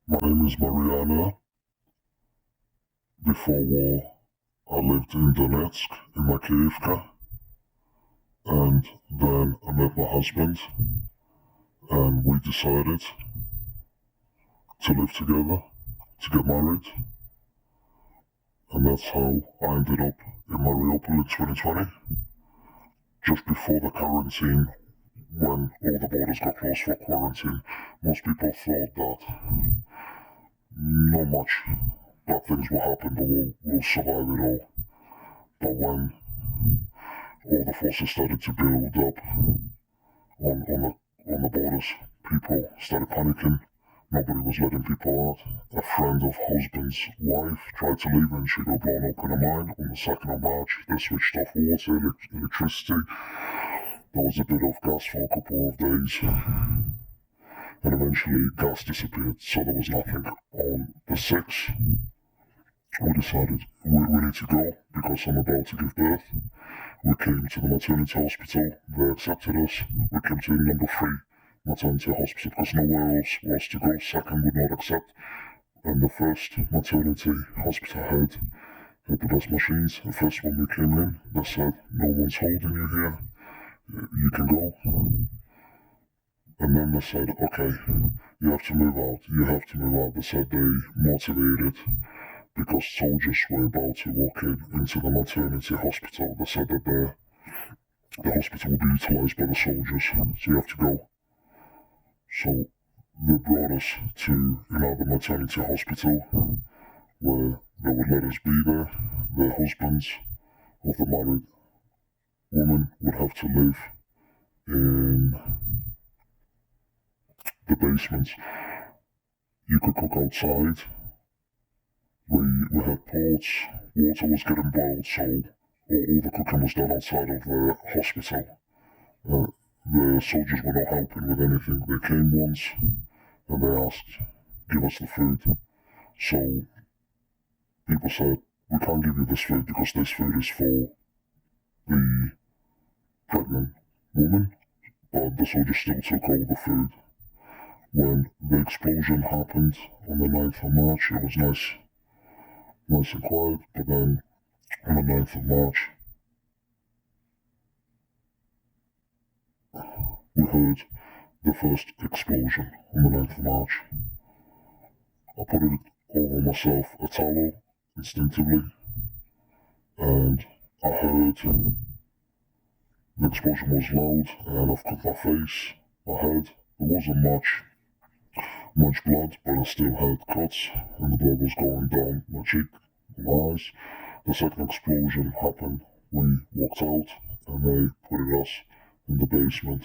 My name is Mariana. Before war, I lived in Donetsk in Makivka, and then I met my husband, and we decided to live together, to get married, and that's how I ended up in Mariupol in 2020, just before the quarantine, when all the borders got closed for quarantine. Most people thought that not much bad things will happen, but we'll survive it all. But when all the forces started to build up on the borders, people started panicking. Nobody was letting people out. A friend of husband's wife tried to leave and she got blown up in a mine on the 2nd of March. They switched off water, electricity. There was a bit of gas for a couple of days. And eventually gas disappeared, so there was nothing. On the 6th, we decided we need to go because I'm about to give birth. We came to the maternity hospital, they accepted us. We came to number 3 maternity hospital because nowhere else was to go. Second would not accept. And the first maternity hospital had the best machines. The first one we came in, they said, no one's holding you here, you can go. And then they said, okay, you have to move out. They said they motivated because soldiers were about to walk into the maternity hospital. They said that the hospital will be utilised by the soldiers, so you have to go. So they brought us to the maternity hospital where they would let us be there. The husbands of the married woman would have to live in the basement. You could cook outside. We had pots, water was getting boiled, so all the cooking was done outside of the hospital. The soldiers were not helping with anything. They came once and they asked, give us the food. So people said, we can't give you this food because this food is for the pregnant woman, but the soldiers still took all the food. When the explosion happened on the 9th of March, it was nice and quiet, but then on the 9th of March, we heard the first explosion on the 9th of March. I put it over myself, a towel, instinctively, and I heard the explosion was loud, and I've cut my face, my head. There wasn't much blood, but I still had cuts, and the blood was going down my cheek, my eyes. The second explosion happened. We walked out, and they put us in the basement.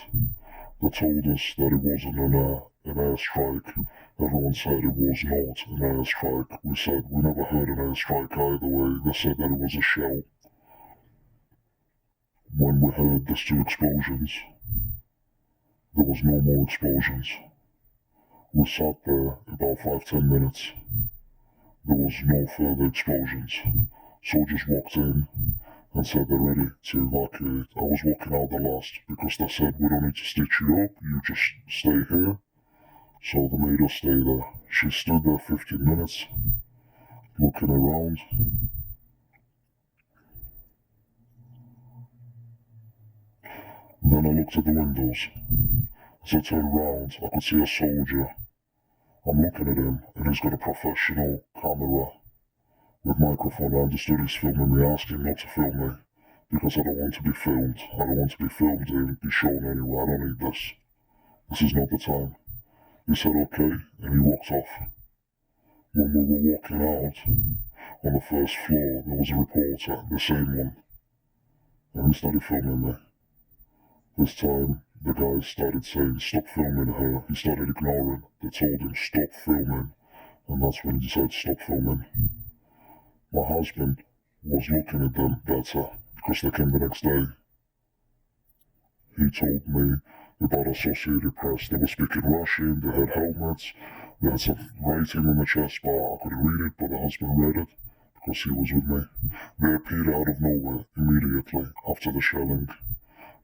They told us that it wasn't an airstrike. Everyone said it was not an airstrike. We said we never heard an airstrike either way. They said that it was a shell. When we heard these 2 explosions, there was no more explosions. We sat there about 5-10 minutes. There was no further explosions. Soldiers walked in and said they're ready to evacuate. I was walking out the last because they said we don't need to stitch you up, you just stay here. So they made us stay there. She stood there 15 minutes, looking around. Then I looked at the windows. As I turned around, I could see a soldier. I'm looking at him, and he's got a professional camera with microphone. I understood he's filming me. I asked him not to film me because I don't want to be filmed. I don't want to be filmed and be shown anywhere. I don't need this. This is not the time. He said okay, and he walked off. When we were walking out, on the first floor, there was a reporter, the same one, and he started filming me. This time, the guy started saying, stop filming her. He started ignoring. They told him, stop filming. And that's when he decided to stop filming. My husband was looking at them better because they came the next day. He told me about Associated Press. They were speaking Russian, they had helmets, they had some writing on the chest bar. I couldn't read it, but the husband read it because he was with me. They appeared out of nowhere immediately after the shelling.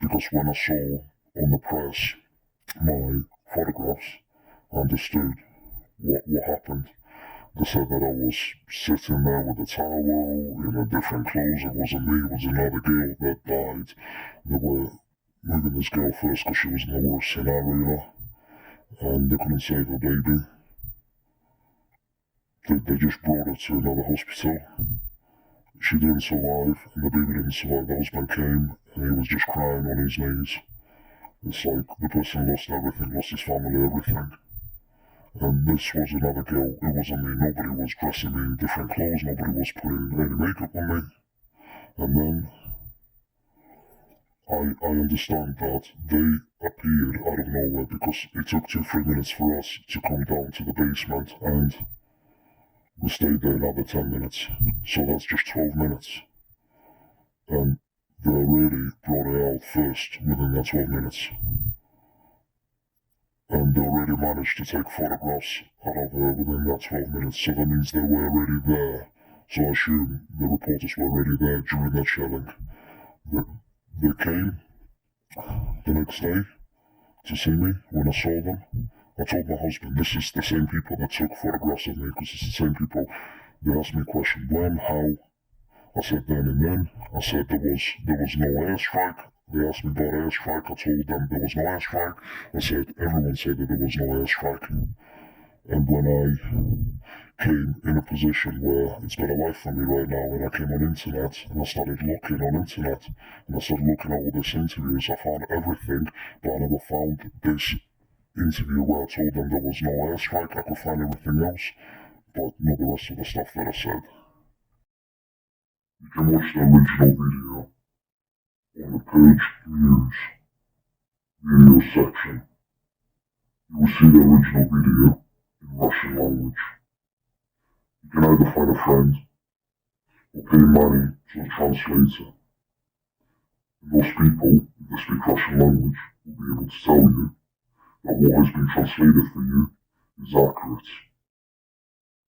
Because when I saw on the press my photographs, I understood what happened. They said that I was sitting there with a towel in a different clothes. It wasn't me, it was another girl that died. They were moving this girl first because she was in the worst scenario and they couldn't save her baby. They just brought her to another hospital. She didn't survive and the baby didn't survive. The husband came and he was just crying on his knees. It's like the person lost everything, lost his family, everything. And this was another girl. It wasn't me. Nobody was dressing me in different clothes. Nobody was putting any makeup on me. And then I understand that they appeared out of nowhere because it took 2-3 minutes for us to come down to the basement and we stayed there another 10 minutes. So that's just 12 minutes. And they already brought it out first within that 12 minutes. And they already managed to take photographs out of her within that 12 minutes. So that means they were already there. So I assume the reporters were already there during that shelling. They came the next day to see me. When I saw them, I told my husband, this is the same people that took photographs of me, because it's the same people. They asked me a question, when, how? I said then and then. I said there was no airstrike. They asked me about airstrike. I told them there was no airstrike. I said everyone said that there was no airstrike. And when I came in a position where it's better life for me right now, and I came on internet and I started looking on internet and I started looking at all these interviews, I found everything, but I never found this interview where I told them there was no airstrike. I could find everything else, but not the rest of the stuff that I said. You can watch the original video on the Purge News video section. You will see the original video in Russian language. You can either find a friend or pay money to a translator. And those people, if they speak Russian language, will be able to tell you that what has been translated for you is accurate.